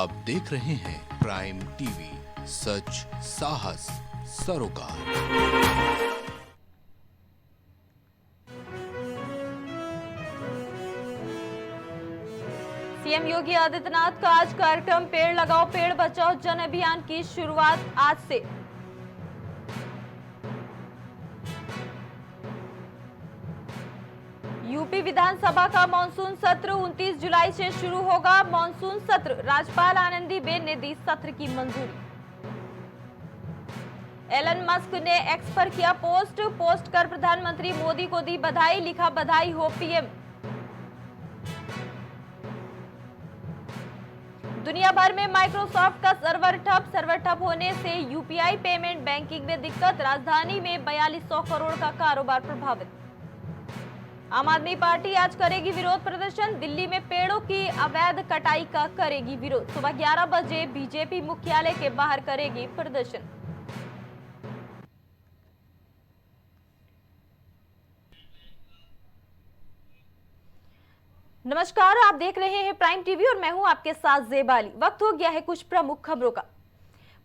आप देख रहे हैं प्राइम टीवी, सच साहस सरोकार। सीएम योगी आदित्यनाथ का आज कार्यक्रम पेड़ लगाओ पेड़ बचाओ जन अभियान की शुरुआत आज से। यूपी विधानसभा का मानसून सत्र 29 जुलाई से शुरू होगा। मानसून सत्र राज्यपाल आनंदीबेन ने दी सत्र की मंजूरी। एलन मस्क ने एक्स पर किया पोस्ट कर प्रधानमंत्री मोदी को दी बधाई, लिखा बधाई हो पीएम। दुनिया भर में माइक्रोसॉफ्ट का सर्वर ठप होने से यूपीआई पेमेंट बैंकिंग में दिक्कत। राजधानी में 4200 करोड़ का कारोबार प्रभावित। आम आदमी पार्टी आज करेगी विरोध प्रदर्शन। दिल्ली में पेड़ों की अवैध कटाई का करेगी विरोध। सुबह 11 बजे बीजेपी मुख्यालय के बाहर करेगी प्रदर्शन। नमस्कार, आप देख रहे हैं प्राइम टीवी और मैं हूं आपके साथ ज़ेबाली। वक्त हो गया है कुछ प्रमुख खबरों का।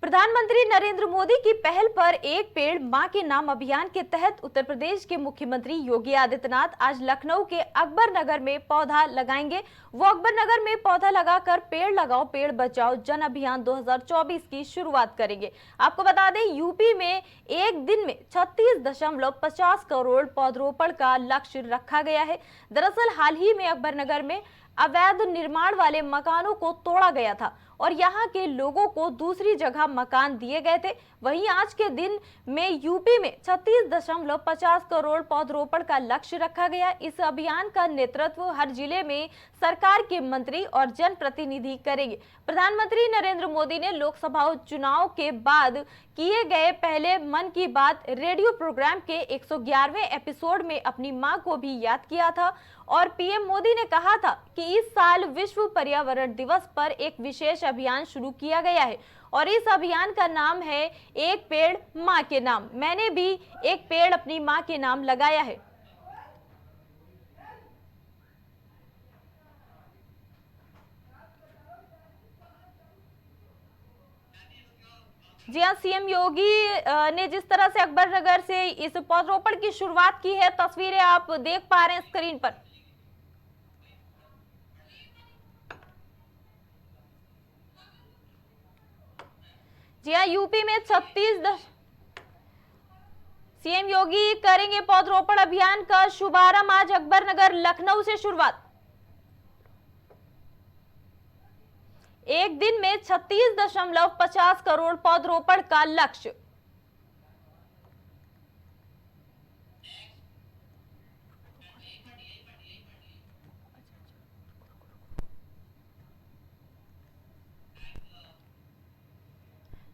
प्रधानमंत्री नरेंद्र मोदी की पहल पर एक पेड़ मां के नाम अभियान के तहत उत्तर प्रदेश के मुख्यमंत्री योगी आदित्यनाथ आज लखनऊ के अकबर नगर में पौधा लगाएंगे। वो अकबर नगर में पौधा लगाकर पेड़ लगाओ पेड़ बचाओ जन अभियान 2024 की शुरुआत करेंगे। आपको बता दें, यूपी में एक दिन में 36.50 करोड़ पौधरोपण का लक्ष्य रखा गया है। दरअसल हाल ही में अकबर नगर में अवैध निर्माण वाले मकानों को तोड़ा गया था और यहाँ के लोगों को दूसरी जगह मकान दिए गए थे। वहीं आज के दिन में यूपी में 36.50 करोड़ पौधरोपण का लक्ष्य रखा गया। इस अभियान का नेतृत्व हर जिले में सरकार के मंत्री और जनप्रतिनिधि करेंगे। प्रधानमंत्री नरेंद्र मोदी ने लोकसभा चुनाव के बाद किए गए पहले मन की बात रेडियो प्रोग्राम के 111वें एपिसोड में अपनी मां को भी याद किया था और पीएम मोदी ने कहा था कि इस साल विश्व पर्यावरण दिवस पर एक विशेष अभियान शुरू किया गया है और इस अभियान का नाम है एक पेड़ मां के नाम। मैंने भी एक पेड़ अपनी मां के नाम लगाया है। जी हाँ, सीएम योगी ने जिस तरह से अकबर नगर से इस पौधरोपण की शुरुआत की है, तस्वीरें आप देख पा रहे हैं स्क्रीन पर। जी हाँ, यूपी में 36 सीएम योगी करेंगे पौधरोपण अभियान का शुभारंभ। आज अकबर नगर लखनऊ से शुरुआत। एक दिन में 36.50 करोड़ पौधरोपण का लक्ष्य।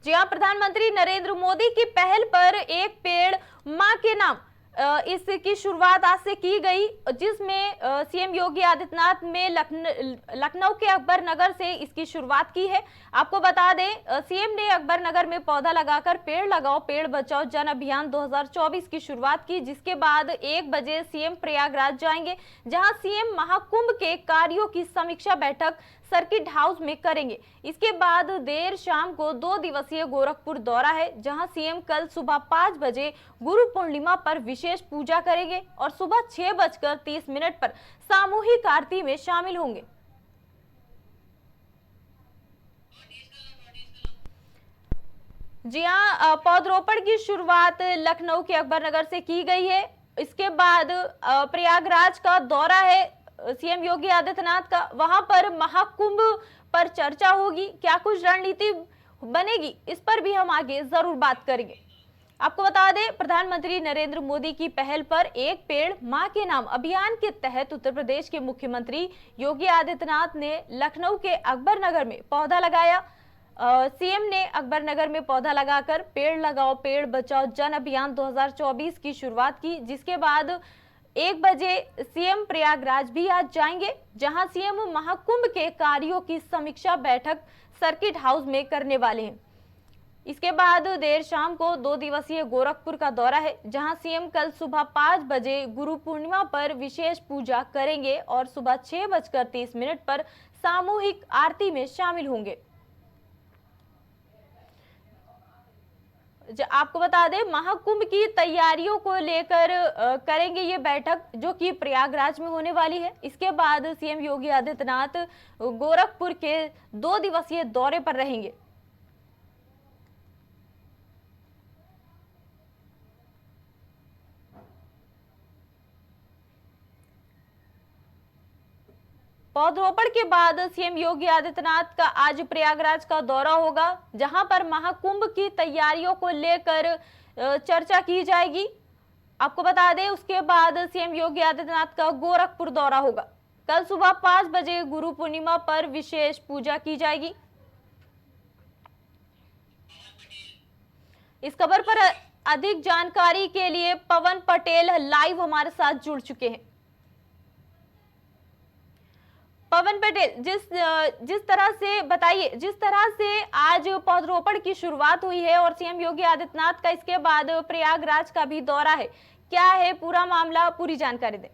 जी हाँ, प्रधानमंत्री नरेंद्र मोदी की पहल पर एक पेड़ मां के नाम इसकी शुरुआत आज से की गई, जिसमें सीएम योगी आदित्यनाथ ने लखनऊ के अकबर नगर से इसकी शुरुआत की है। आपको बता दें, सीएम ने अकबर नगर में पौधा लगाकर पेड़ लगाओ पेड़ बचाओ जन अभियान 2024 की शुरुआत की, जिसके बाद 1 बजे सीएम प्रयागराज जाएंगे, जहां सीएम महाकुंभ के कार्यों की समीक्षा बैठक सर्किट हाउस में करेंगे। इसके बाद देर शाम को 2 दिवसीय गोरखपुर दौरा है, जहां सीएम कल सुबह 5 बजे गुरु पूर्णिमा पर विशेष पूजा करेंगे और सुबह 6:30 पर सामूहिक आरती में शामिल होंगे। जी हाँ, पौधरोपण की शुरुआत लखनऊ के अकबर नगर से की गई है। इसके बाद प्रयागराज का दौरा है सीएम योगी आदित्यनाथ का। वहां पर महाकुंभ पर चर्चा होगी, क्या कुछ रणनीति बनेगी, इस पर भी हम आगे जरूर बात करेंगे। आपको बता दें, प्रधानमंत्री नरेंद्र मोदी की पहल पर एक पेड़ मां के नाम अभियान के तहत उत्तर प्रदेश के मुख्यमंत्री योगी आदित्यनाथ ने लखनऊ के अकबर नगर में पौधा लगाया। सीएम ने अकबर नगर में पौधा लगाकर पेड़ लगाओ पेड़ बचाओ जन अभियान 2024 की शुरुआत की, जिसके बाद 1 बजे सीएम प्रयागराज भी आज जाएंगे, जहां सीएम महाकुंभ के कार्यों की समीक्षा बैठक सर्किट हाउस में करने वाले हैं। इसके बाद देर शाम को 2 दिवसीय गोरखपुर का दौरा है, जहां सीएम कल सुबह 5 बजे गुरु पूर्णिमा पर विशेष पूजा करेंगे और सुबह 6:30 पर सामूहिक आरती में शामिल होंगे। आपको बता दें, महाकुंभ की तैयारियों को लेकर करेंगे ये बैठक जो कि प्रयागराज में होने वाली है। इसके बाद सीएम योगी आदित्यनाथ गोरखपुर के 2 दिवसीय दौरे पर रहेंगे। पौधरोपण के बाद सीएम योगी आदित्यनाथ का आज प्रयागराज का दौरा होगा, जहां पर महाकुंभ की तैयारियों को लेकर चर्चा की जाएगी। आपको बता दें, उसके बाद सीएम योगी आदित्यनाथ का गोरखपुर दौरा होगा। कल सुबह 5 बजे गुरु पूर्णिमा पर विशेष पूजा की जाएगी। इस खबर पर अधिक जानकारी के लिए पवन पटेल लाइव हमारे साथ जुड़ चुके हैं। पवन पटेल, जिस तरह से बताइए, जिस तरह से आज पौधरोपण की शुरुआत हुई है और सीएम योगी आदित्यनाथ का इसके बाद प्रयागराज का भी दौरा है, क्या है पूरा मामला, पूरी जानकारी दें।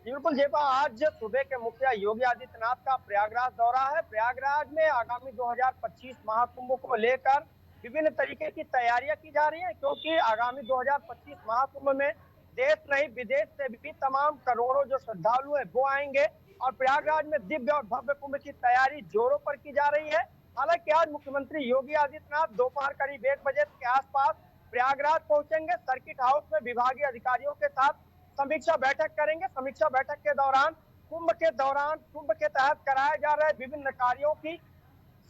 बिल्कुल जेबा, आज सुबह के मुखिया योगी आदित्यनाथ का प्रयागराज दौरा है। प्रयागराज में आगामी 2025 महाकुंभ को लेकर विभिन्न तरीके की तैयारियां की जा रही है, क्योंकि आगामी 2025 महाकुंभ में देश नहीं विदेश से भी तमाम करोड़ों जो श्रद्धालु हैं वो आएंगे और प्रयागराज में दिव्य और भव्य कुंभ की तैयारी जोरों पर की जा रही है। हालांकि आज मुख्यमंत्री योगी आदित्यनाथ दोपहर करीब 1 बजे के आसपास प्रयागराज पहुंचेंगे। सर्किट हाउस में विभागीय अधिकारियों के साथ समीक्षा बैठक करेंगे। समीक्षा बैठक के दौरान कुंभ के तहत कराए जा रहे विभिन्न कार्यों की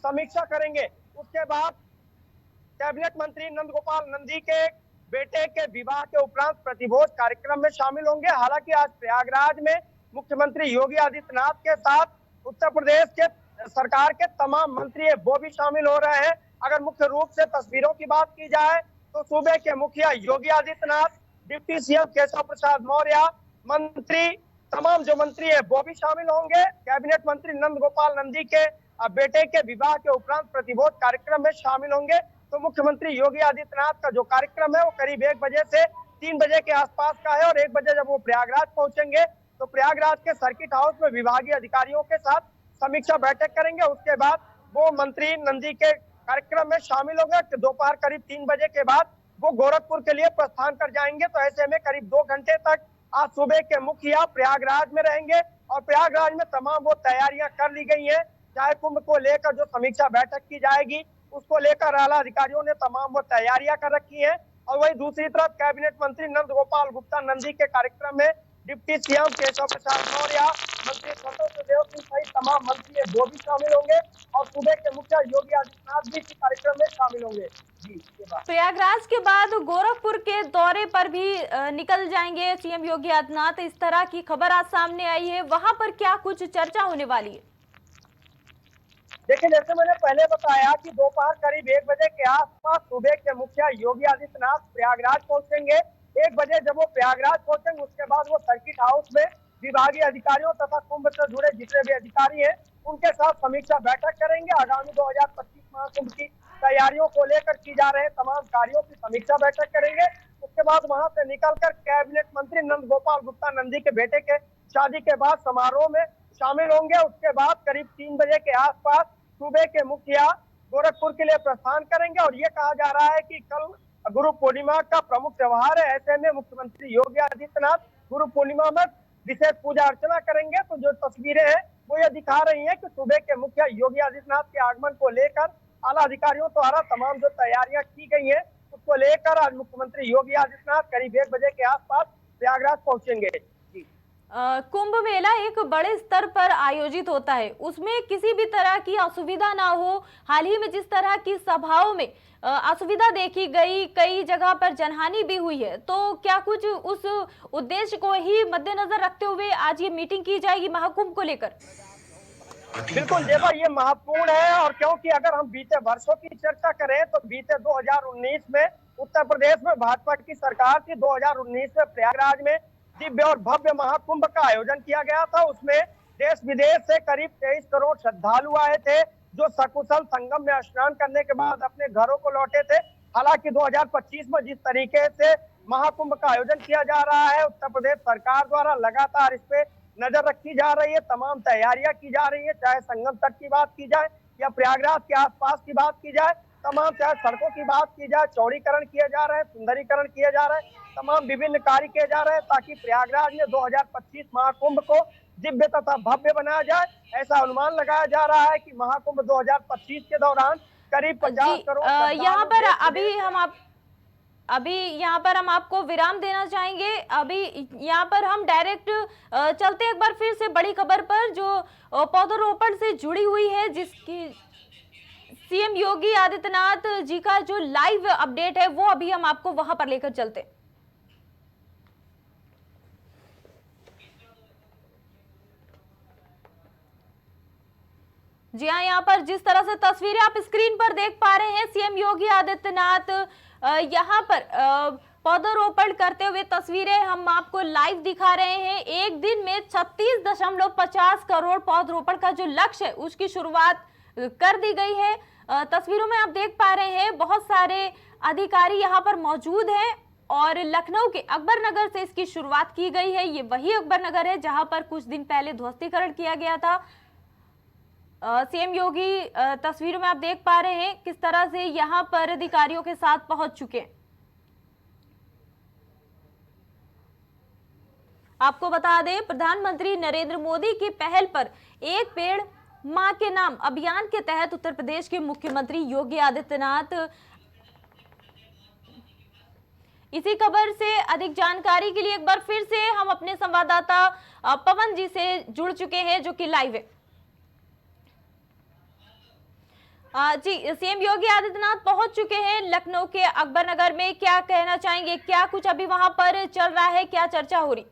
समीक्षा करेंगे। उसके बाद कैबिनेट मंत्री नंद गोपाल नंदी के बेटे के विवाह के उपरांत प्रतिभोज कार्यक्रम में शामिल होंगे। हालांकि आज प्रयागराज में मुख्यमंत्री योगी आदित्यनाथ के साथ उत्तर प्रदेश के सरकार के तमाम मंत्री है वो भी शामिल हो रहे हैं। अगर मुख्य रूप से तस्वीरों की बात की जाए तो सूबे के मुखिया योगी आदित्यनाथ, डिप्टी सीएम केशव प्रसाद मौर्य, मंत्री तमाम जो मंत्री है वो भी शामिल होंगे। कैबिनेट मंत्री नंद गोपाल नंदी के बेटे के विवाह के उपरांत प्रतिभोज कार्यक्रम में शामिल होंगे। तो मुख्यमंत्री योगी आदित्यनाथ का जो कार्यक्रम है वो करीब 1 बजे से 3 बजे के आसपास का है और 1 बजे जब वो प्रयागराज पहुंचेंगे तो प्रयागराज के सर्किट हाउस में विभागीय अधिकारियों के साथ समीक्षा बैठक करेंगे। उसके बाद वो मंत्री नंदी के कार्यक्रम में शामिल होंगे। दोपहर करीब 3 बजे के बाद वो गोरखपुर के लिए प्रस्थान कर जाएंगे। तो ऐसे में करीब 2 घंटे तक आज सुबह के मुखिया प्रयागराज में रहेंगे और प्रयागराज में तमाम वो तैयारियां कर ली गई है। चाहे कुंभ को लेकर जो समीक्षा बैठक की जाएगी उसको लेकर आला अधिकारियों ने तमाम वो तैयारियां कर रखी है। और वही दूसरी तरफ कैबिनेट मंत्री नंद गोपाल गुप्ता नंदी के कार्यक्रम में डिप्टी सीएम केशव प्रसाद मौर्य, मंत्री स्वतंत्र देव सिंह सहित तमाम मंत्री है वो भी शामिल होंगे और सूबे के मुखिया योगी आदित्यनाथ भी इस कार्यक्रम में शामिल होंगे। प्रयागराज के बाद गोरखपुर के दौरे पर भी निकल जाएंगे सीएम योगी आदित्यनाथ, इस तरह की खबर आज सामने आई है। वहां पर क्या कुछ चर्चा होने वाली है? देखिए, जैसे मैंने पहले बताया कि दोपहर करीब 1 बजे के आसपास सूबे के मुखिया योगी आदित्यनाथ प्रयागराज पहुंचेंगे। 1 बजे जब वो प्रयागराज पहुंचेंगे उसके बाद वो सर्किट हाउस में विभागीय अधिकारियों तथा कुंभ से जुड़े जितने भी अधिकारी हैं उनके साथ समीक्षा बैठक करेंगे। आगामी 2025 महाकुंभ की तैयारियों को लेकर की जा रहे तमाम कार्यों की समीक्षा बैठक करेंगे। उसके बाद वहां से निकलकर कैबिनेट मंत्री नंद गोपाल गुप्ता नंदी के बेटे के शादी के बाद समारोह में शामिल होंगे। उसके बाद करीब 3 बजे के आसपास सूबे के मुखिया गोरखपुर के लिए प्रस्थान करेंगे और ये कहा जा रहा है कि कल गुरु पूर्णिमा का प्रमुख त्योहार है। ऐसे में मुख्यमंत्री योगी आदित्यनाथ गुरु पूर्णिमा में विशेष पूजा अर्चना करेंगे। तो जो तस्वीरें हैं वो ये दिखा रही हैं कि सूबे के मुखिया योगी आदित्यनाथ के आगमन को लेकर आला अधिकारियों द्वारा तमाम जो तैयारियां की गई है उसको लेकर आज मुख्यमंत्री योगी आदित्यनाथ करीब 1 बजे के आसपास प्रयागराज पहुंचेंगे। कुंभ मेला एक बड़े स्तर पर आयोजित होता है, उसमें किसी भी तरह की असुविधा ना हो। हाल ही में जिस तरह की सभाओं में असुविधा देखी गई, कई जगह पर जनहानि भी हुई है, तो क्या कुछ उस उद्देश्य को ही मद्देनजर रखते हुए आज ये मीटिंग की जाएगी महाकुंभ को लेकर? बिल्कुल जेबा, ये महत्वपूर्ण है और क्योंकि अगर हम बीते वर्षों की चर्चा करें तो बीते 2019 में उत्तर प्रदेश में भाजपा की सरकार थी। 2019 में प्रयागराज में दिव्य और भव्य महाकुंभ का आयोजन किया गया था। उसमें देश विदेश से करीब 23 करोड़ श्रद्धालु आए थे जो सकुशल संगम में स्नान करने के बाद अपने घरों को लौटे थे। हालांकि 2025 में जिस तरीके से महाकुंभ का आयोजन किया जा रहा है, उत्तर प्रदेश सरकार द्वारा लगातार इस पे नजर रखी जा रही है, तमाम तैयारियां की जा रही है। चाहे संगम तट की बात की जाए या प्रयागराज के आसपास की बात की जाए, तमाम चाहे सड़कों की बात की जाए, चौड़ीकरण किए जा रहे हैं, सुंदरीकरण किए जा रहे हैं, तमाम विभिन्न कार्य किए जा रहे हैं ताकि प्रयागराज में 2025 महाकुंभ को दिव्य तथा भव्य बनाया जाए। ऐसा अनुमान लगाया जा रहा है कि महाकुंभ 2025 के दौरान करीब 50 करोड़ यहाँ पर अभी यहाँ पर हम आपको विराम देना चाहेंगे। अभी यहाँ पर हम डायरेक्ट चलते एक बार फिर से बड़ी खबर पर जो पौधरोपण से जुड़ी हुई है, जिसकी सीएम योगी आदित्यनाथ जी का जो लाइव अपडेट है वो अभी हम आपको वहां पर लेकर चलते। जी हाँ, यहाँ पर जिस तरह से तस्वीरें आप स्क्रीन पर देख पा रहे हैं, सीएम योगी आदित्यनाथ यहाँ पर पौधरोपण करते हुए तस्वीरें हम आपको लाइव दिखा रहे हैं। एक दिन में 36.50 करोड़ पौधरोपण का जो लक्ष्य है उसकी शुरुआत कर दी गई है। तस्वीरों में आप देख पा रहे हैं बहुत सारे अधिकारी यहाँ पर मौजूद हैं और लखनऊ के अकबर नगर से इसकी शुरुआत की गई है। ये वही अकबर नगर है जहां पर कुछ दिन पहले ध्वस्तीकरण किया गया था। सीएम योगी तस्वीरों में आप देख पा रहे हैं किस तरह से यहाँ पर अधिकारियों के साथ पहुंच चुके हैं। आपको बता दें, प्रधानमंत्री नरेंद्र मोदी की पहल पर एक पेड़ मां के नाम अभियान के तहत उत्तर प्रदेश के मुख्यमंत्री योगी आदित्यनाथ, इसी खबर से अधिक जानकारी के लिए एक बार फिर से हम अपने संवाददाता पवन जी से जुड़ चुके हैं जो कि लाइव है। जी, सीएम योगी आदित्यनाथ पहुंच चुके हैं लखनऊ के अकबर नगर में। क्या कहना चाहेंगे, क्या कुछ अभी वहां पर चल रहा है, क्या चर्चा हो रही?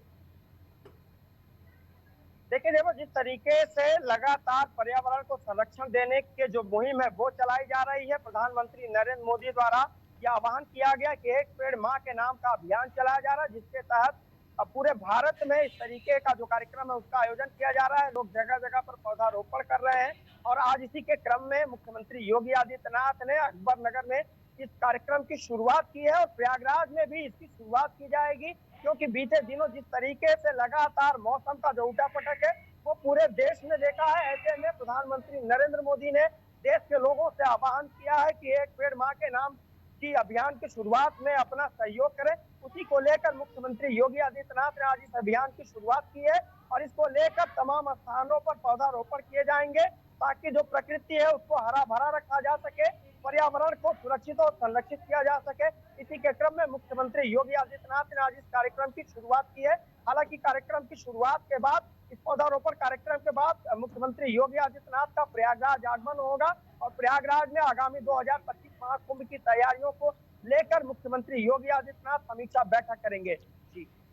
देखिए जिस तरीके से लगातार पर्यावरण को संरक्षण देने के जो मुहिम है वो चलाई जा रही है, प्रधानमंत्री नरेंद्र मोदी द्वारा यह आह्वान किया गया कि एक पेड़ मां के नाम का अभियान चलाया जा रहा है, जिसके तहत अब पूरे भारत में इस तरीके का जो कार्यक्रम है उसका आयोजन किया जा रहा है। लोग जगह जगह पर पौधारोपण कर रहे हैं और आज इसी के क्रम में मुख्यमंत्री योगी आदित्यनाथ ने अकबर नगर में इस कार्यक्रम की शुरुआत की है और प्रयागराज में भी इसकी शुरुआत की जाएगी, क्योंकि बीते दिनों जिस तरीके से लगातार मौसम का जो उठापटक है वो पूरे देश में देखा है। ऐसे में प्रधानमंत्री नरेंद्र मोदी ने देश के लोगों से आह्वान किया है कि एक पेड़ मां के नाम की अभियान की शुरुआत में अपना सहयोग करें। उसी को लेकर मुख्यमंत्री योगी आदित्यनाथ ने आज इस अभियान की शुरुआत की है और इसको लेकर तमाम स्थानों पर पौधारोपण किए जाएंगे ताकि जो प्रकृति है उसको हरा भरा रखा जा सके, पर्यावरण को सुरक्षित और संरक्षित किया जा सके। इसी के क्रम में मुख्यमंत्री योगी आदित्यनाथ ने आज इस कार्यक्रम की शुरुआत की है। हालांकि कार्यक्रम की शुरुआत के बाद, इस पौधारोपण कार्यक्रम के बाद मुख्यमंत्री योगी आदित्यनाथ का प्रयागराज आगमन होगा और प्रयागराज में आगामी 2025 महाकुंभ की तैयारियों को लेकर मुख्यमंत्री योगी आदित्यनाथ समीक्षा बैठक करेंगे।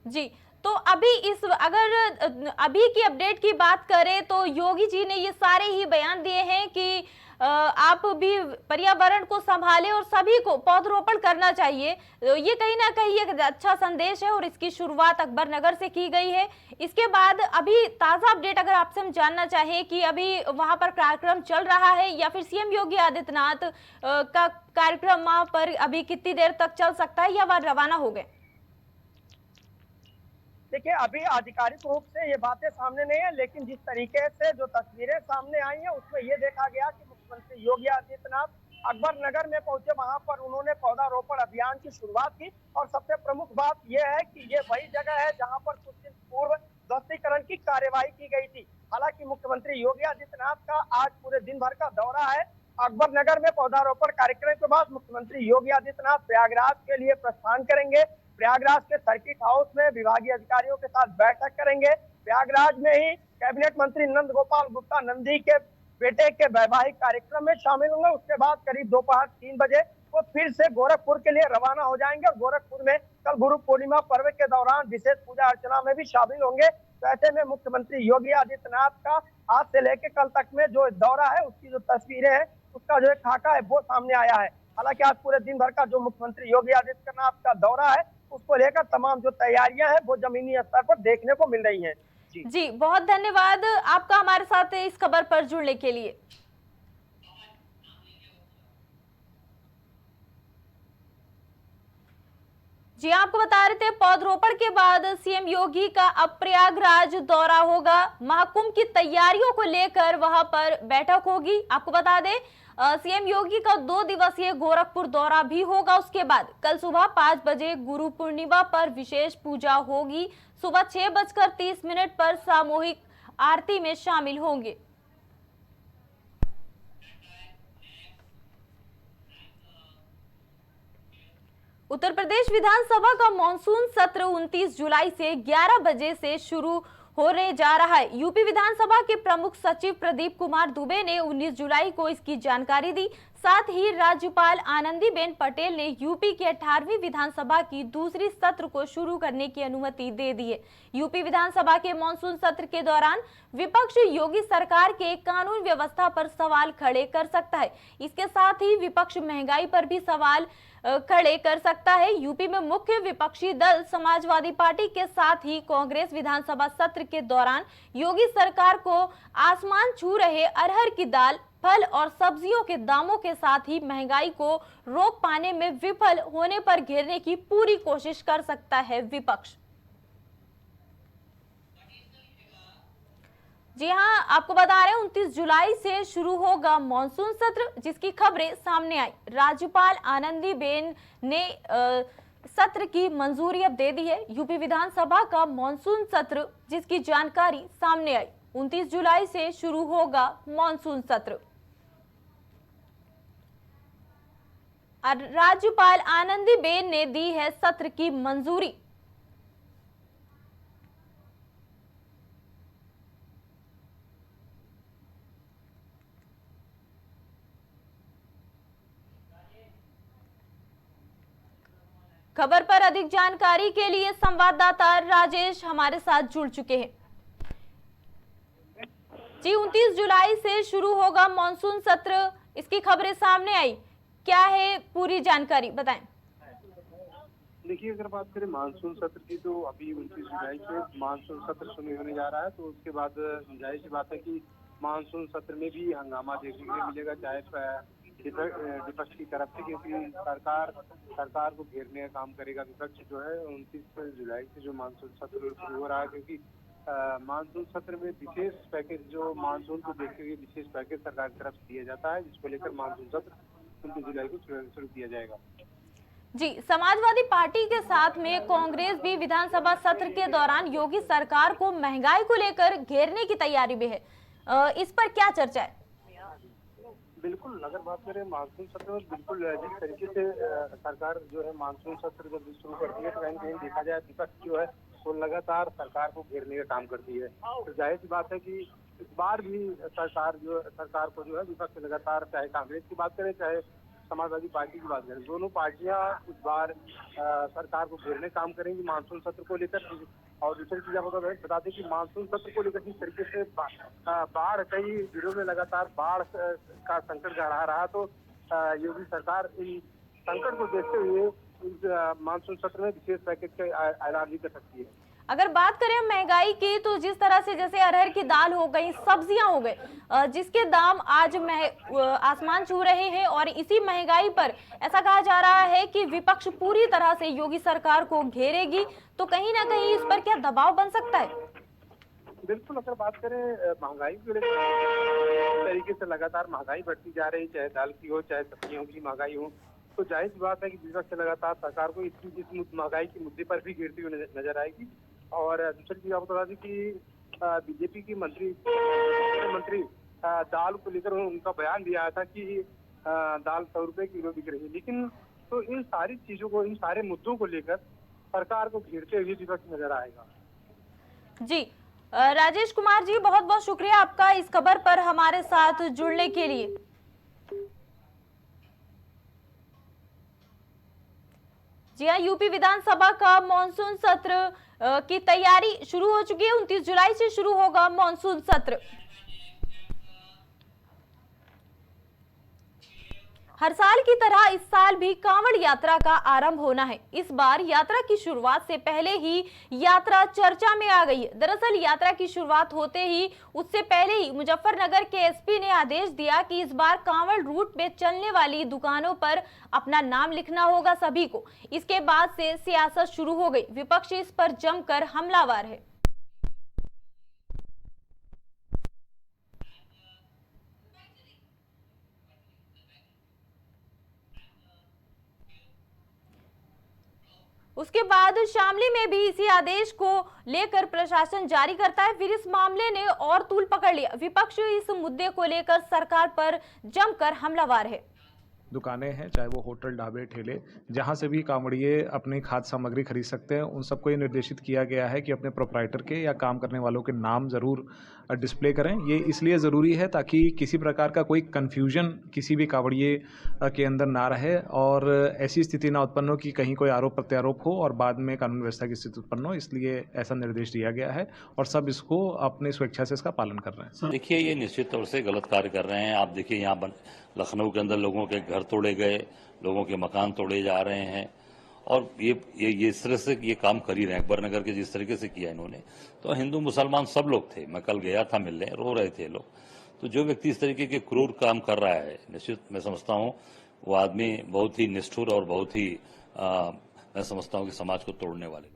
जी, तो अगर अभी की अपडेट की बात करें तो योगी जी ने ये सारे ही बयान दिए हैं कि आप भी पर्यावरण को संभालें और सभी को पौधरोपण करना चाहिए। ये कहीं ना कहीं एक अच्छा संदेश है और इसकी शुरुआत अकबर नगर से की गई है। इसके बाद अभी ताजा अपडेट अगर आपसे हम जानना चाहें कि अभी वहां पर कार्यक्रम चल रहा है या फिर सीएम योगी आदित्यनाथ का कार्यक्रम वहां पर अभी कितनी देर तक चल सकता है या वह रवाना हो गए? देखिए अभी आधिकारिक रूप से ये बातें सामने नहीं है, लेकिन जिस तरीके से जो तस्वीरें सामने आई हैं उसमें ये देखा गया कि मुख्यमंत्री योगी आदित्यनाथ अकबर नगर में पहुंचे, वहां पर उन्होंने पौधारोपण अभियान की शुरुआत की और सबसे प्रमुख बात यह है कि ये वही जगह है जहां पर कुछ दिन पूर्व ध्वस्तीकरण की कार्यवाही की गई थी। हालांकि मुख्यमंत्री योगी आदित्यनाथ का आज पूरे दिन भर का दौरा है। अकबर नगर में पौधारोपण कार्यक्रम के बाद मुख्यमंत्री योगी आदित्यनाथ प्रयागराज के लिए प्रस्थान करेंगे। प्रयागराज के सर्किट हाउस में विभागीय अधिकारियों के साथ बैठक करेंगे। प्रयागराज में ही कैबिनेट मंत्री नंद गोपाल गुप्ता नंदी के बेटे के वैवाहिक कार्यक्रम में शामिल होंगे। उसके बाद करीब दोपहर 3 बजे वो फिर से गोरखपुर के लिए रवाना हो जाएंगे और गोरखपुर में कल गुरु पूर्णिमा पर्व के दौरान विशेष पूजा अर्चना में भी शामिल होंगे। तो ऐसे में मुख्यमंत्री योगी आदित्यनाथ का आज से लेकर कल तक में जो दौरा है उसकी जो तस्वीरें हैं उसका जो एक खाका है वो सामने आया है। हालांकि आज पूरे दिन भर का जो मुख्यमंत्री योगी आदित्यनाथ का दौरा है उसको लेकर तमाम जो तैयारियां हैं वो जमीनी स्तर पर देखने को मिल रही हैं। जी, बहुत धन्यवाद आपका हमारे साथ इस खबर पर जुड़ने के लिए। जी, आपको बता रहे थे पौधरोपण के बाद सीएम योगी का अब प्रयागराज दौरा होगा। महाकुंभ की तैयारियों को लेकर वहां पर बैठक होगी। आपको बता दें सीएम योगी का 2 दिवसीय गोरखपुर दौरा भी होगा। उसके बाद कल सुबह 5 बजे गुरु पूर्णिमा पर विशेष पूजा होगी। सुबह 6:30 पर सामूहिक आरती में शामिल होंगे। उत्तर प्रदेश विधानसभा का मॉनसून सत्र 29 जुलाई से 11 बजे से शुरू होने जा रहा है। यूपी विधानसभा के प्रमुख सचिव प्रदीप कुमार दुबे ने 19 जुलाई को इसकी जानकारी दी। साथ ही राज्यपाल आनंदीबेन पटेल ने यूपी के 18वीं विधानसभा की दूसरी सत्र को शुरू करने की अनुमति दे दी है। यूपी विधानसभा के मॉनसून सत्र के दौरान विपक्ष योगी सरकार के कानून व्यवस्था पर सवाल खड़े कर सकता है। इसके साथ ही विपक्ष महंगाई पर भी सवाल खड़े कर सकता है। यूपी में मुख्य विपक्षी दल समाजवादी पार्टी के साथ ही कांग्रेस विधानसभा सत्र के दौरान योगी सरकार को आसमान छू रहे अरहर की दाल, फल और सब्जियों के दामों के साथ ही महंगाई को रोक पाने में विफल होने पर घेरने की पूरी कोशिश कर सकता है विपक्ष। जी हां, आपको बता रहे हैं 29 जुलाई से शुरू होगा मॉनसून सत्र, जिसकी खबरें सामने आई। राज्यपाल आनंदीबेन ने सत्र की मंजूरी अब दे दी है। यूपी विधानसभा का मॉनसून सत्र जिसकी जानकारी सामने आई। 29 जुलाई से शुरू होगा मॉनसून सत्र। राज्यपाल आनंदीबेन ने दी है सत्र की मंजूरी। खबर पर अधिक जानकारी के लिए संवाददाता राजेश हमारे साथ जुड़ चुके हैं। जी, 29 जुलाई से शुरू होगा मॉनसून सत्र, इसकी खबरें सामने आई, क्या है पूरी जानकारी बताएं। देखिए, अगर बात करें मानसून सत्र की तो अभी 29 जुलाई से मानसून सत्र शुरू होने जा रहा है। तो उसके बाद जाहिर सी बात है कि मानसून सत्र में भी हंगामा देखने को मिलेगा, चाहे विपक्ष की तरफ से, क्योंकि सरकार को घेरने का काम करेगा विपक्ष जो है। 29 जुलाई से जो मानसून सत्र शुरू हो रहा है, क्योंकि मानसून सत्र में विशेष पैकेज, जो मानसून को देखते हुए विशेष पैकेज सरकार की तरफ से दिया जाता है, जिसको लेकर मानसून सत्र 29 जुलाई को शुरू किया जाएगा। जी, समाजवादी पार्टी के साथ में कांग्रेस भी विधानसभा सत्र के दौरान योगी सरकार को महंगाई को लेकर घेरने की तैयारी में है। इस पर क्या चर्चा है? बिल्कुल, अगर बात करें मानसून सत्र में, बिल्कुल जिस तरीके से सरकार जो है मानसून सत्र जब शुरू करती है तो कहीं कहीं देखा जाए विपक्ष जो है वो लगातार सरकार को घेरने का काम करती है। तो जाहिर सी बात है कि इस बार भी सरकार को जो है विपक्ष लगातार, चाहे कांग्रेस की बात करें चाहे समाजवादी पार्टी की बात करें, दोनों पार्टियां इस बार सरकार को घेरने काम करेंगी मानसून सत्र को लेकर। और दूसरी चीज आपको बता दें कि मानसून सत्र को लेकर जिस तरीके से बाढ़, कई जिलों में लगातार बाढ़ का संकट गड़ा रहा, तो योगी सरकार इन संकट को देखते हुए इस मानसून सत्र में विशेष पैकेज का ऐलान भी कर सकती है। अगर बात करें महंगाई की, तो जिस तरह से जैसे अरहर की दाल हो गई, सब्जियां हो गई, जिसके दाम आज आसमान छू रहे हैं, और इसी महंगाई पर ऐसा कहा जा रहा है कि विपक्ष पूरी तरह से योगी सरकार को घेरेगी, तो कहीं ना कहीं इस पर क्या दबाव बन सकता है? बिल्कुल, अगर बात करें महंगाई को लेकर, तरीके से लगातार महंगाई बढ़ती जा रही, चाहे दाल की हो चाहे सब्जियों की महंगाई हो, तो जाहिर सी बात है कि विपक्ष लगातार सरकार को इस महंगाई के मुद्दे पर भी घेरती हुई नजर आएगी। और दूसरी चीज आपको बता दें कि बीजेपी की मंत्री दाल को लेकर उनका बयान दिया आया था कि दाल 100 रुपए किलो बिक रही है, लेकिन तो इन सारी चीजों को, इन सारे मुद्दों को लेकर सरकार को घेरते हुए विपक्ष नजर आएगा। जी, राजेश कुमार जी, बहुत बहुत शुक्रिया आपका इस खबर पर हमारे साथ जुड़ने के लिए। जी हाँ, यूपी विधानसभा का मॉनसून सत्र की तैयारी शुरू हो चुकी है। 29 जुलाई से शुरू होगा मॉनसून सत्र। हर साल की तरह इस साल भी कांवड़ यात्रा का आरंभ होना है। इस बार यात्रा की शुरुआत से पहले ही यात्रा चर्चा में आ गई है। दरअसल यात्रा की शुरुआत होते ही, उससे पहले ही मुजफ्फरनगर के एसपी ने आदेश दिया कि इस बार कांवड़ रूट में चलने वाली दुकानों पर अपना नाम लिखना होगा सभी को। इसके बाद से सियासत शुरू हो गई। विपक्ष इस पर जमकर हमलावर है। उसके बाद शामली में भी इसी आदेश को लेकर प्रशासन जारी करता है। फिर इस मामले ने और तूल पकड़ लिया। विपक्ष इस मुद्दे को लेकर सरकार पर जमकर हमलावर है। दुकानें हैं, चाहे वो होटल, ढाबे, ठेले, जहां से भी कांवड़िए अपनी खाद्य सामग्री खरीद सकते हैं, उन सबको ये निर्देशित किया गया है कि अपने प्रोप्राइटर के या काम करने वालों के नाम ज़रूर डिस्प्ले करें। ये इसलिए ज़रूरी है ताकि किसी प्रकार का कोई कन्फ्यूजन किसी भी कांवड़िए के अंदर ना रहे और ऐसी स्थिति ना उत्पन्न हो कि कहीं कोई आरोप प्रत्यारोप हो और बाद में कानून व्यवस्था की स्थिति उत्पन्न हो। इसलिए ऐसा निर्देश दिया गया है और सब इसको अपनी स्वेच्छा से इसका पालन कर रहे हैं। देखिए, ये निश्चित तौर से गलत कार्य कर रहे हैं। आप देखिए, यहाँ लखनऊ के अंदर लोगों के घर तोड़े गए, लोगों के मकान तोड़े जा रहे हैं और ये इस तरह से ये काम कर ही रहे हैं। अकबर नगर के जिस तरीके से किया इन्होंने, तो हिंदू मुसलमान सब लोग थे। मैं कल गया था मिलने, रो रहे थे लोग। तो जो व्यक्ति इस तरीके के क्रूर काम कर रहा है, निश्चित मैं समझता हूँ वो आदमी बहुत ही निष्ठुर और बहुत ही मैं समझता हूँ कि समाज को तोड़ने वाले लोग।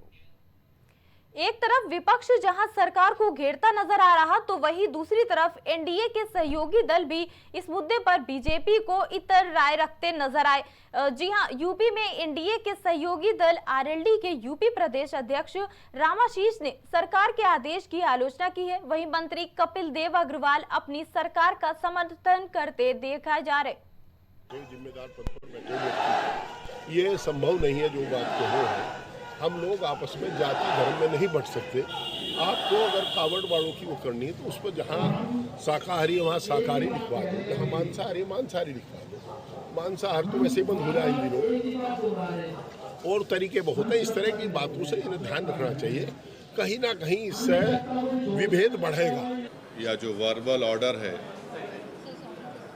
एक तरफ विपक्ष जहां सरकार को घेरता नजर आ रहा, तो वहीं दूसरी तरफ एनडीए के सहयोगी दल भी इस मुद्दे पर बीजेपी को इतर राय रखते नजर आए। जी हां, यूपी में एनडीए के सहयोगी दल आरएलडी के यूपी प्रदेश अध्यक्ष रामाशीष ने सरकार के आदेश की आलोचना की है। वहीं मंत्री कपिल देव अग्रवाल अपनी सरकार का समर्थन करते देखा जा रहे। जिम्मेदार पद पर बैठे व्यक्ति, ये संभव नहीं है जो बात कहो है। हम लोग आपस में जाति धर्म में नहीं बंट सकते। आपको अगर कावड़ वालों की वो करनी है तो उस पर जहाँ शाकाहारी है वहाँ शाकाहारी लिखवा दो, जहाँ मांसाहारी मांसाहारी लिखवा दो। मांसाहार तो वैसे ही बंद हो जाए इन दिनों। और तरीके बहुत हैं। इस तरह की बातों से इन्हें ध्यान रखना चाहिए। कहीं ना कहीं इससे विभेद बढ़ेगा। या जो वर्बल ऑर्डर है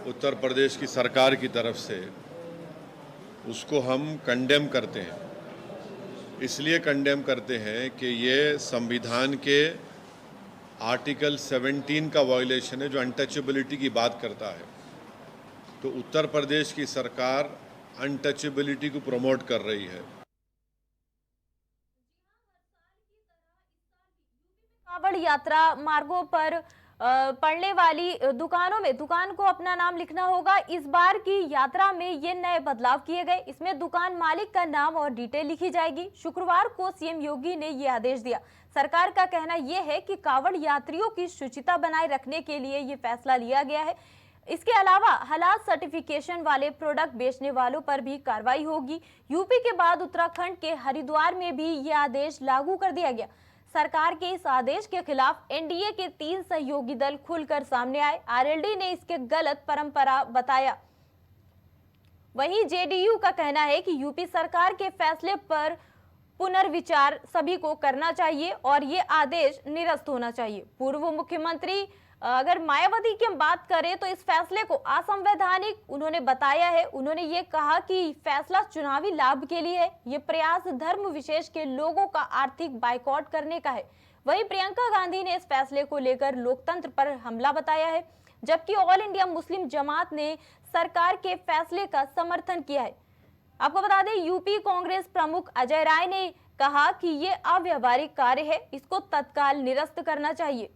उत्तर प्रदेश की सरकार की तरफ से, उसको हम कंडेम करते हैं। इसलिए कंडेम करते हैं कि ये संविधान के आर्टिकल 17 का वायलेशन है, जो अनटचेबिलिटी की बात करता है। तो उत्तर प्रदेश की सरकार अनटचेबिलिटी को प्रमोट कर रही है। कावड़ यात्रा मार्गों पर पड़ने वाली दुकानों में दुकान को अपना नाम लिखना होगा। इस बार की यात्रा में ये नए बदलाव किए गए। इसमें दुकान मालिक का नाम और डिटेल लिखी जाएगी। शुक्रवार को सीएम योगी ने ये आदेश दिया। सरकार का कहना यह है कि कावड़ यात्रियों की शुचिता बनाए रखने के लिए ये फैसला लिया गया है। इसके अलावा हलाल सर्टिफिकेशन वाले प्रोडक्ट बेचने वालों पर भी कार्रवाई होगी। यूपी के बाद उत्तराखंड के हरिद्वार में भी ये आदेश लागू कर दिया गया। सरकार के इस आदेश के खिलाफ एनडीए के 3 सहयोगी दल खुलकर सामने आए। आरएलडी ने इसके गलत परंपरा बताया। वहीं जेडीयू का कहना है कि यूपी सरकार के फैसले पर पुनर्विचार सभी को करना चाहिए और ये आदेश निरस्त होना चाहिए। पूर्व मुख्यमंत्री अगर मायावती की हम बात करें तो इस फैसले को असंवैधानिक उन्होंने बताया है। उन्होंने ये कहा कि फैसला चुनावी लाभ के लिए है। ये प्रयास धर्म विशेष के लोगों का आर्थिक बाइकआउट करने का है। वहीं प्रियंका गांधी ने इस फैसले को लेकर लोकतंत्र पर हमला बताया है, जबकि ऑल इंडिया मुस्लिम जमात ने सरकार के फैसले का समर्थन किया है। आपको बता दें, यूपी कांग्रेस प्रमुख अजय राय ने कहा कि ये अव्यावहारिक कार्य है, इसको तत्काल निरस्त करना चाहिए।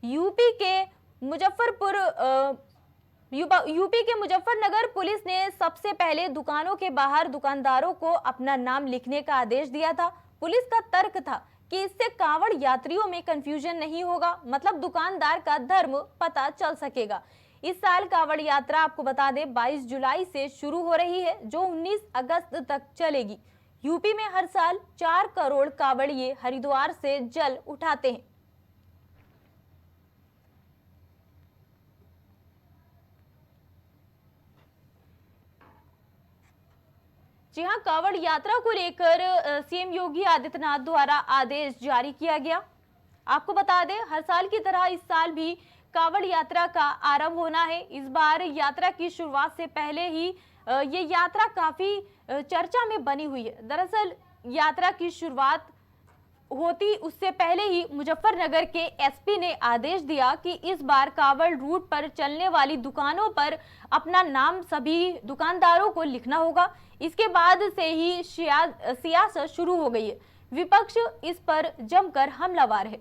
यूपी के मुजफ्फरनगर पुलिस ने सबसे पहले दुकानों के बाहर दुकानदारों को अपना नाम लिखने का आदेश दिया था। पुलिस का तर्क था कि इससे कांवड़ यात्रियों में कंफ्यूजन नहीं होगा, मतलब दुकानदार का धर्म पता चल सकेगा। इस साल कांवड़ यात्रा आपको बता दें 22 जुलाई से शुरू हो रही है, जो 19 अगस्त तक चलेगी। यूपी में हर साल 4 करोड़ कांवड़िए हरिद्वार से जल उठाते हैं। जी हां, कांवड़ यात्रा को लेकर सीएम योगी आदित्यनाथ द्वारा आदेश जारी किया गया। आपको बता दें, हर साल की तरह इस साल भी कांवड़ यात्रा का आरंभ होना है। इस बार यात्रा की शुरुआत से पहले ही ये यात्रा काफी चर्चा में बनी हुई है। दरअसल यात्रा की शुरुआत होती उससे पहले ही मुजफ्फरनगर के एसपी ने आदेश दिया कि इस बार कांवड़ रूट पर चलने वाली दुकानों पर अपना नाम सभी दुकानदारों को लिखना होगा। इसके बाद से ही सियासत शुरू हो गई है। विपक्ष इस पर जमकर हमलावर है।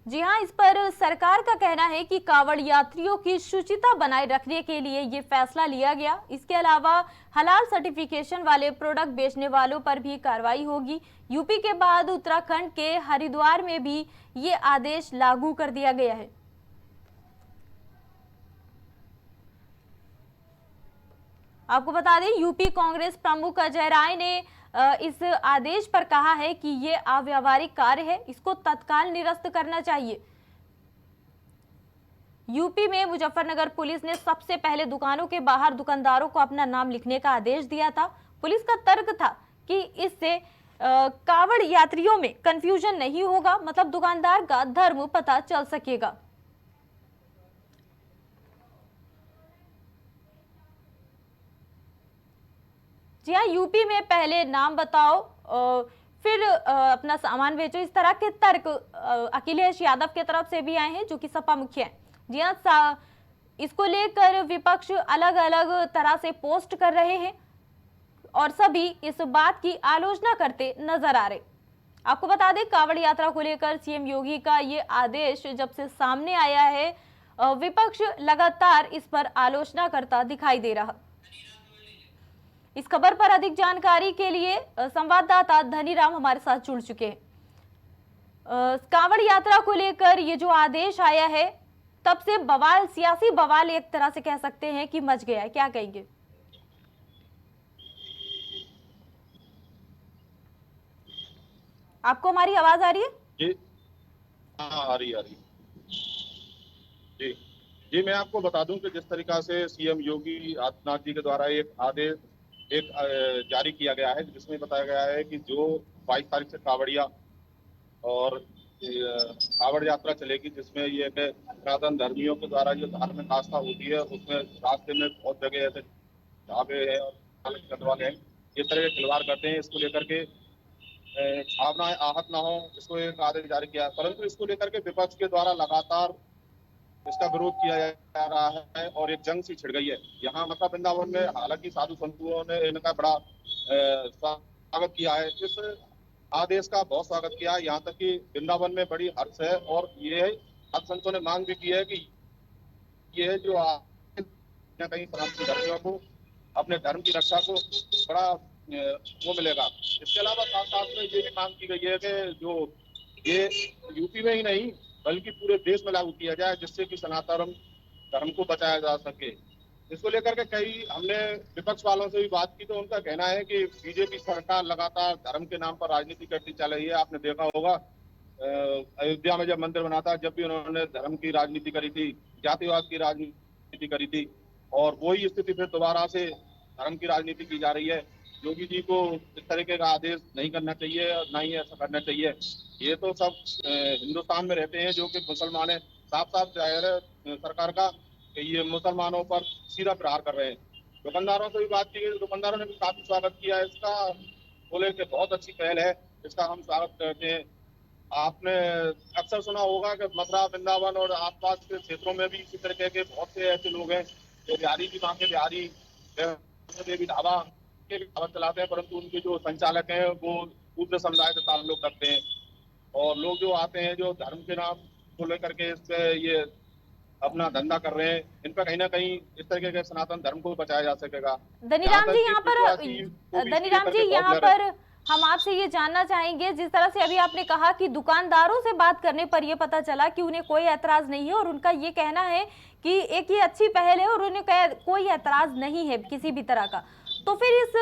जी हाँ, इस पर सरकार का कहना है कि कांवड़ यात्रियों की शुचिता बनाए रखने के लिए ये फैसला लिया गया। इसके अलावा हलाल सर्टिफिकेशन वाले प्रोडक्ट बेचने वालों पर भी कार्रवाई होगी। यूपी के बाद उत्तराखंड के हरिद्वार में भी ये आदेश लागू कर दिया गया है। आपको बता दें, यूपी कांग्रेस प्रमुख अजय राय ने इस आदेश पर कहा है कि ये अव्यावहारिक कार्य है, इसको तत्काल निरस्त करना चाहिए। यूपी में मुजफ्फरनगर पुलिस ने सबसे पहले दुकानों के बाहर दुकानदारों को अपना नाम लिखने का आदेश दिया था। पुलिस का तर्क था कि इससे कांवड़ यात्रियों में कंफ्यूजन नहीं होगा, मतलब दुकानदार का धर्म पता चल सकेगा। जी हाँ, यूपी में पहले नाम बताओ फिर अपना सामान बेचो, इस तरह के तर्क अखिलेश यादव के तरफ से भी आए हैं, जो कि सपा मुखिया हैं। जी हाँ, इसको लेकर विपक्ष अलग अलग तरह से पोस्ट कर रहे हैं और सभी इस बात की आलोचना करते नजर आ रहे। आपको बता दें, कांवड़ यात्रा को लेकर सीएम योगी का ये आदेश जब से सामने आया है, विपक्ष लगातार इस पर आलोचना करता दिखाई दे रहा। इस खबर पर अधिक जानकारी के लिए संवाददाता धनीराम हमारे साथ जुड़ चुके हैं। कांवड़ यात्रा को लेकर ये जो आदेश आया है, तब से बवाल, सियासी बवाल एक तरह से कह सकते हैं कि मच गया है, क्या कहेंगे? आपको हमारी आवाज आ रही है? जी हाँ, आ रही जी जी। मैं आपको बता दूं कि जिस तरीका से सीएम योगी आदित्यनाथ जी के द्वारा एक आदेश जारी किया गया है, जिसमें बताया गया है कि जो 22 तारीख से कांवड़िया और कांवड़ यात्रा चलेगी, जिसमें ये सनातन धर्मियों के द्वारा जो धार्मिक आस्था होती है, उसमें रास्ते में बहुत जगह ऐसे ढाबे हैं और वाले हैं, इस तरह के खिलवाड़ करते हैं। इसको लेकर के भावनाएं आहत ना हो, इसको एक आदेश जारी किया, परंतु इसको लेकर के विपक्ष के द्वारा लगातार इसका विरोध किया जा रहा है और एक जंग सी छिड़ गई है। यहाँ मतलब वृंदावन में हालांकि साधु संतों ने इनका बड़ा स्वागत किया है, इस आदेश का बहुत स्वागत किया है। यहाँ तक कि वृंदावन में बड़ी हर्ष है और ये साधु संतों ने मांग भी की है कि ये जो कहीं सनातन धर्मियों को अपने धर्म की रक्षा को बड़ा वो मिलेगा। इसके अलावा साथ साथ में ये भी मांग की गई है कि जो ये यूपी में ही नहीं बल्कि पूरे देश में लागू किया जाए, जिससे कि सनातन धर्म को बचाया जा सके। इसको लेकर के कई हमने विपक्ष वालों से भी बात की, तो उनका कहना है कि बीजेपी सरकार लगातार धर्म के नाम पर राजनीति करती चल रही है। आपने देखा होगा अयोध्या में जब मंदिर बना था, जब भी उन्होंने धर्म की राजनीति करी थी, जातिवाद की राजनीति करी थी, और वही स्थिति फिर दोबारा से धर्म की राजनीति की जा रही है। योगी जी को इस तरीके का आदेश नहीं करना चाहिए और ना ही ऐसा करना चाहिए। ये तो सब हिंदुस्तान में रहते हैं जो कि मुसलमान है, साफ साफ जाहिर है सरकार का कि ये मुसलमानों पर सीधा प्रहार कर रहे हैं। दुकानदारों से भी बात की गई, दुकानदारों ने भी काफी स्वागत किया इसका, बोले कि बहुत अच्छी पहल है, इसका हम स्वागत करते हैं। आपने अक्सर सुना होगा कि मथुरा, वृंदावन और आसपास के क्षेत्रों में भी इसी तरीके के बहुत से ऐसे लोग हैं जो बिहारी की मां के बिहारी देवी ढाबा के ढाबा चलाते हैं, परंतु उनके जो संचालक हैं वो दूसरे समुदाय से ताल्लुक रखते हैं। और लोग जो आते हैं जो धर्म के नाम को लेकर के इससे ये अपना धंधा कर रहे हैं, इन पर कहीं ना कहीं इस तरीके के सनातन धर्म को बचाया जा सकेगा। धनीराम जी, यहाँ पर हम आपसे ये जानना चाहेंगे, जिस तरह से अभी आपने कहा कि दुकानदारों से बात करने पर यह पता चला कि उन्हें कोई ऐतराज नहीं है और उनका ये कहना है कि एक ये अच्छी पहल है और उन्हें कोई ऐतराज नहीं है किसी भी तरह का, तो फिर इस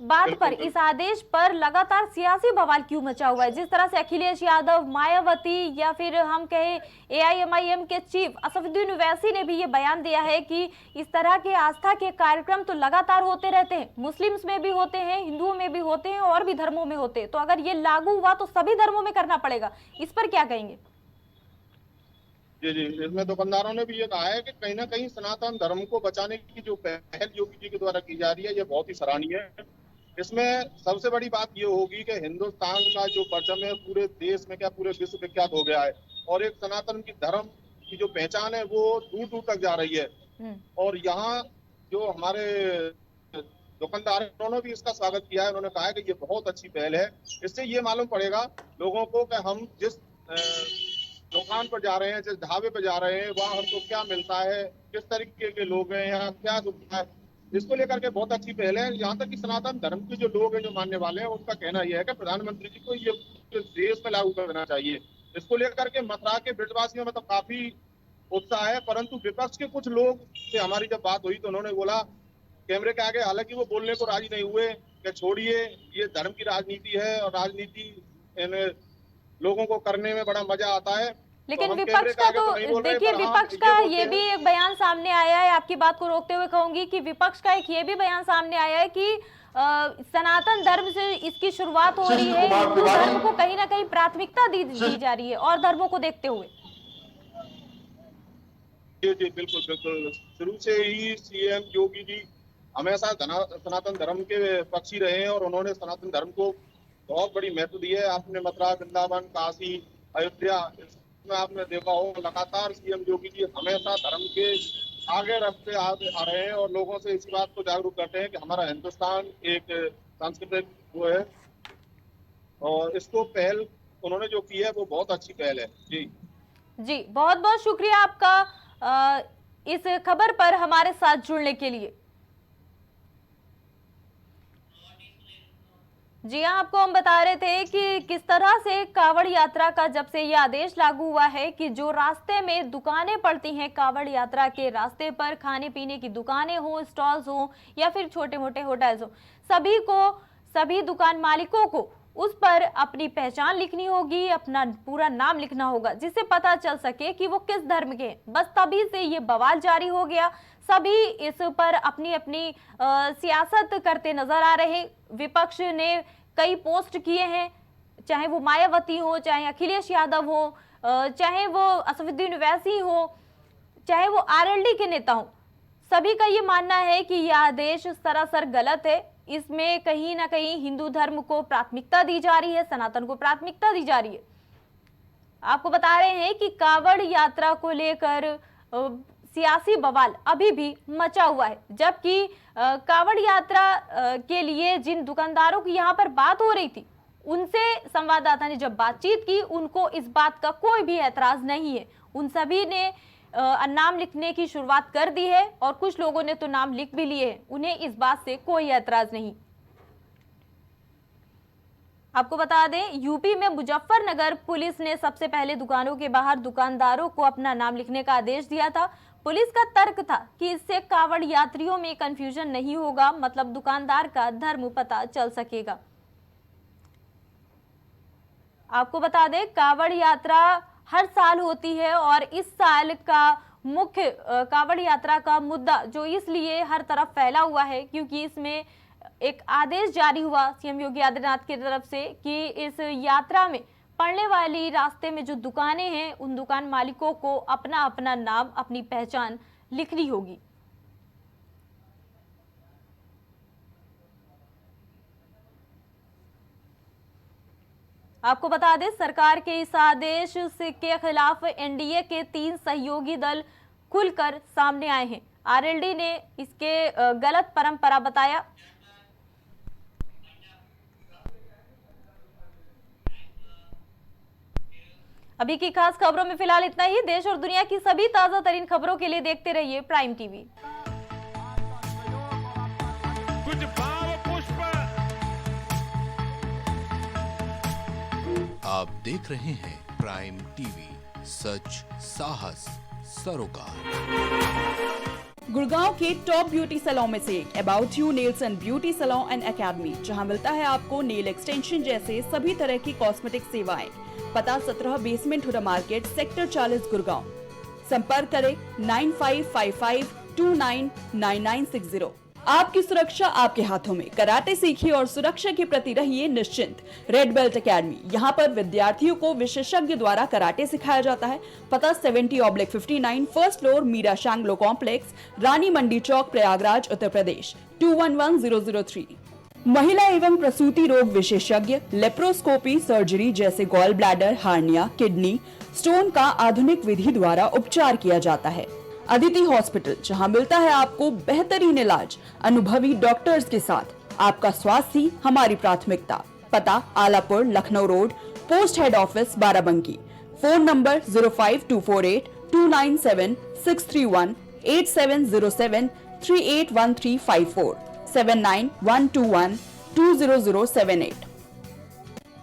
बात पर, इस आदेश पर लगातार सियासी बवाल क्यों मचा हुआ है? जिस तरह से अखिलेश यादव, मायावती या फिर हम कहें AIMIM के चीफ असदुद्दीन ओवैसी ने भी ये बयान दिया है कि इस तरह के आस्था के कार्यक्रम तो लगातार होते रहते हैं, मुस्लिम्स में भी होते हैं, हिंदुओं में भी होते हैं और भी धर्मों में होते हैं, तो अगर ये लागू हुआ तो सभी धर्मों में करना पड़ेगा, इस पर क्या कहेंगे? जी जी, इसमें दुकानदारों ने भी ये कहा है कि कहीं ना कहीं सनातन धर्म को बचाने की जो पहल योगी जी के द्वारा की जा रही है, ये बहुत ही सराहनीय है। इसमें सबसे बड़ी बात ये होगी कि हिंदुस्तान का जो परचम है पूरे देश में क्या पूरे विश्व विख्यात हो गया है, और एक सनातन की धर्म की जो पहचान है वो दूर दूर तक जा रही है। और यहाँ जो हमारे दुकानदार हैं उन्होंने भी इसका स्वागत किया है। उन्होंने कहा है कि ये बहुत अच्छी पहल है, इससे ये मालूम पड़ेगा लोगों को कि हम जिस स्थान पर जा रहे हैं, जिस ढाबे पर जा रहे हैं, वहाँ हमको क्या मिलता है, किस तरीके के लोग हैं, यहाँ क्या सुविधा है, इसको लेकर के बहुत अच्छी पहल है। यहाँ तक कि सनातन धर्म के जो लोग हैं, जो मानने वाले हैं, उनका कहना यह है कि प्रधानमंत्री जी को ये देश में लागू करना चाहिए। इसको लेकर के मथुरा के ब्रजवासियों में तो काफी उत्साह है, परंतु विपक्ष के कुछ लोग से हमारी जब बात हुई तो उन्होंने बोला कैमरे के आगे, हालांकि वो बोलने को राजी नहीं हुए कि छोड़िए, ये धर्म की राजनीति है और राजनीति इन लोगों को करने में बड़ा मजा आता है। लेकिन तो विपक्ष का तो देखिए, विपक्ष का ये भी एक बयान सामने आया है। आपकी बात को रोकते हुए कहूंगी कि विपक्ष का एक ये भी बयान सामने आया है कि सनातन धर्म से इसकी शुरुआत हो रही है, हिंदू धर्म को कहीं ना कहीं प्राथमिकता दी जा रही है और धर्मों को देखते हुए। जी जी बिल्कुल बिल्कुल, शुरू से ही सीएम योगी जी हमेशा सनातन धर्म के पक्षी रहे हैं और उन्होंने सनातन धर्म को बहुत बड़ी महत्व दी है। आपने मथुरा, वृंदावन, काशी, अयोध्या, इसमें आपने देखा हो लगातार सीएम योगी जी हमेशा धर्म के आगे रखते आ रहे हैं और लोगों से इसी बात को जागरूक करते हैं कि हमारा हिंदुस्तान एक सांस्कृतिक वो है और इसको पहल उन्होंने जो की है वो बहुत अच्छी पहल है। जी जी, बहुत बहुत शुक्रिया आपका इस खबर पर हमारे साथ जुड़ने के लिए। जी हाँ, आपको हम बता रहे थे कि किस तरह से कावड़ यात्रा का जब से ये आदेश लागू हुआ है कि जो रास्ते में दुकानें पड़ती हैं, कावड़ यात्रा के रास्ते पर खाने पीने की दुकानें हो, स्टॉल्स हो या फिर छोटे मोटे होटल्स हो, सभी दुकान मालिकों को उस पर अपनी पहचान लिखनी होगी, अपना पूरा नाम लिखना होगा, जिससे पता चल सके कि वो किस धर्म के हैं। बस तभी से ये बवाल जारी हो गया। सभी इस पर अपनी अपनी सियासत करते नजर आ रहे। विपक्ष ने कई पोस्ट किए हैं, चाहे वो मायावती हो, चाहे अखिलेश यादव हो, चाहे वो असदुद्दीन ओवैसी हो, चाहे वो आरएलडी के नेता हो। सभी का ये मानना है कि यह आदेश सरासर गलत है। इसमें कहीं ना कहीं हिंदू धर्म को प्राथमिकता दी जा रही है, सनातन को प्राथमिकता दी जा रही है। आपको बता रहे हैं कि कावड़ यात्रा को लेकर सियासी बवाल अभी भी मचा हुआ है, जबकि कावड़ यात्रा के लिए जिन दुकानदारों की यहाँ पर बात हो रही थी, उनसे संवाददाता ने जब बातचीत की, उनको इस बात का कोई भी ऐतराज नहीं है। उन सभी ने नाम लिखने की शुरुआत कर दी है और कुछ लोगों ने तो नाम लिख भी लिए हैं। उन्हें इस बात से कोई ऐतराज नहीं। आपको बता दें, यूपी में मुजफ्फरनगर पुलिस ने सबसे पहले दुकानों के बाहर दुकानदारों को अपना नाम लिखने का आदेश दिया था। पुलिस का तर्क था कि इससे कावड़ यात्रियों में कंफ्यूजन नहीं होगा, मतलब दुकानदार का धर्म पता चल सकेगा। आपको बता दें, कावड़ यात्रा हर साल होती है और इस साल का मुख्य कावड़ यात्रा का मुद्दा जो इसलिए हर तरफ फैला हुआ है क्योंकि इसमें एक आदेश जारी हुआ सीएम योगी आदित्यनाथ की तरफ से कि इस यात्रा में पड़ने वाली रास्ते में जो दुकानें हैं, उन दुकान मालिकों को अपना अपना नाम, अपनी पहचान लिखनी होगी। आपको बता दें, सरकार के इस आदेश के खिलाफ एनडीए के 3 सहयोगी दल खुलकर सामने आए हैं। आरएलडी ने इसके गलत परंपरा बताया। अभी की खास खबरों में फिलहाल इतना ही। देश और दुनिया की सभी ताजा तरीन खबरों के लिए देखते रहिए प्राइम टीवी। कुछ भाव पुष्प। आप देख रहे हैं प्राइम टीवी, सच साहस सरोकार। गुड़गांव के टॉप ब्यूटी सैलून में से एक about you nails and beauty salon and academy, जहां मिलता है आपको नेल एक्सटेंशन जैसे सभी तरह की कॉस्मेटिक सेवाएं। पता 17 basement Huda market, sector 40, Gurgaon. संपर्क करें 9555299960। आपकी सुरक्षा आपके हाथों में। कराटे सीखिए और सुरक्षा के प्रति रहिए निश्चिंत। रेड बेल्ट एकेडमी, यहाँ पर विद्यार्थियों को विशेषज्ञ द्वारा कराटे सिखाया जाता है। पता 70/59, फर्स्ट फ्लोर, मीरा शांगलो कॉम्प्लेक्स, रानी मंडी चौक, प्रयागराज, उत्तर प्रदेश 211003। महिला एवं प्रसूति रोग विशेषज्ञ, लेप्रोस्कोपी, सर्जरी जैसे gall bladder, hernia, kidney stone का आधुनिक विधि द्वारा उपचार किया जाता है। अदिति हॉस्पिटल, जहां मिलता है आपको बेहतरीन इलाज अनुभवी डॉक्टर्स के साथ। आपका स्वास्थ्य ही हमारी प्राथमिकता। पता Alapur, Lucknow road, post head office, Barabanki. Phone number 05248297631 8707381354 7912120078।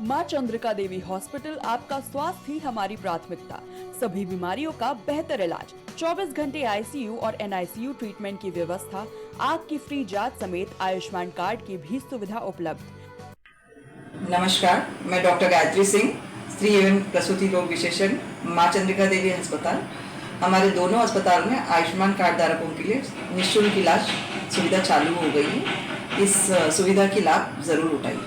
मां चंद्रिका देवी हॉस्पिटल, आपका स्वास्थ्य ही हमारी प्राथमिकता। सभी बीमारियों का बेहतर इलाज, 24 घंटे आईसीयू और एनआईसीयू ट्रीटमेंट की व्यवस्था, आंख की फ्री जांच समेत आयुष्मान कार्ड की भी सुविधा उपलब्ध। नमस्कार, मैं डॉक्टर गायत्री सिंह, स्त्री एवं प्रसूति रोग विशेषज्ञ, मां चंद्रिका देवी अस्पताल। हमारे दोनों अस्पताल में आयुष्मान कार्ड धारकों के लिए निःशुल्क इलाज सुविधा चालू हो गई है। इस सुविधा की लाभ जरूर उठाइए।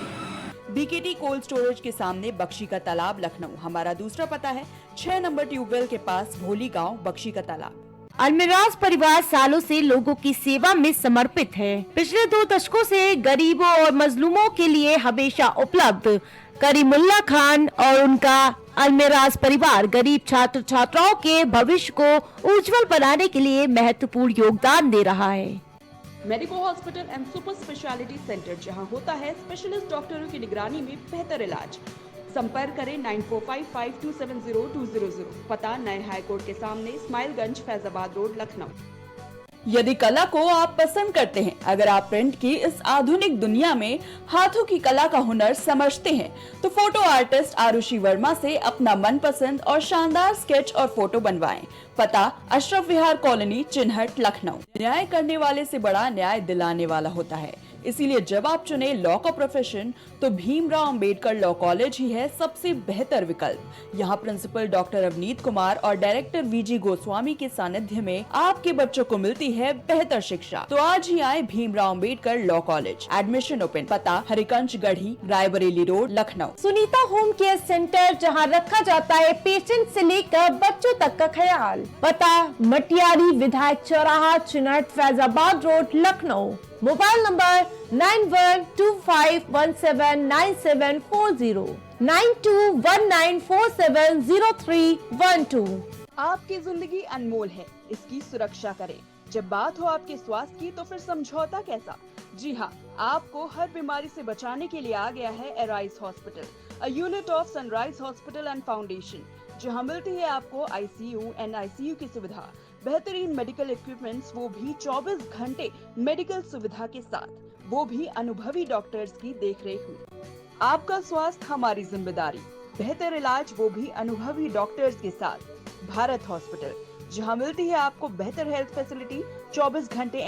बीकेटी कोल्ड स्टोरेज के सामने बख्शी का तालाब, लखनऊ। हमारा दूसरा पता है 6 नंबर ट्यूबवेल के पास भोली गांव, बख्शी का तालाब। अलमिराज परिवार सालों से लोगों की सेवा में समर्पित है। पिछले 2 दशकों से गरीबों और मजलूमों के लिए हमेशा उपलब्ध। करीमुल्ला खान और उनका अलमिराज परिवार गरीब छात्र छात्राओं के भविष्य को उज्जवल बनाने के लिए महत्वपूर्ण योगदान दे रहा है। Medico hospital and super speciality centre, जहां होता है स्पेशलिस्ट डॉक्टरों की निगरानी में बेहतर इलाज। संपर्क करें 9455270200। पता नए हाईकोर्ट के सामने, स्माइलगंज, फैजाबाद रोड, लखनऊ। यदि कला को आप पसंद करते हैं, अगर आप प्रिंट की इस आधुनिक दुनिया में हाथों की कला का हुनर समझते हैं, तो फोटो आर्टिस्ट आरुषि वर्मा से अपना मनपसंद और शानदार स्केच और फोटो बनवाएं। पता अशरफ विहार कॉलोनी, चिन्हट, लखनऊ। न्याय करने वाले से बड़ा न्याय दिलाने वाला होता है, इसीलिए जब आप चुने लॉ का प्रोफेशन, तो भीमराव अंबेडकर लॉ कॉलेज ही है सबसे बेहतर विकल्प। यहाँ प्रिंसिपल डॉक्टर अवनीत कुमार और डायरेक्टर वीजी गोस्वामी के सानिध्य में आपके बच्चों को मिलती है बेहतर शिक्षा। तो आज ही आए Bhimrao Ambedkar law college. Admission open. पता Harikanj Garhi, Raebareli road, Lucknow. Sunita home care centre, जहां रखा जाता है पेशेंट से लेकर बच्चों तक का ख्याल। पता मटियारी विधायक चौराहा, Chinhat, Faizabad road, Lucknow. Mobile number 9125179740 9219470312। आपकी जिंदगी अनमोल है, इसकी सुरक्षा करें। जब बात हो आपके स्वास्थ्य की, तो फिर समझौता कैसा? जी हाँ, आपको हर बीमारी से बचाने के लिए आ गया है arise hospital, a unit of sunrise hospital and foundation, जहाँ मिलती है आपको आईसीयू, एनआईसीयू की सुविधा, बेहतरीन मेडिकल इक्विपमेंट्स, वो भी 24 घंटे मेडिकल सुविधा के साथ, वो भी अनुभवी डॉक्टर्स की देखरेख में। आपका स्वास्थ्य हमारी जिम्मेदारी, बेहतर इलाज, वो भी अनुभवी डॉक्टर्स के साथ। भारत हॉस्पिटल, जहां मिलती है आपको बेहतर हेल्थ फैसिलिटी, 24 घंटे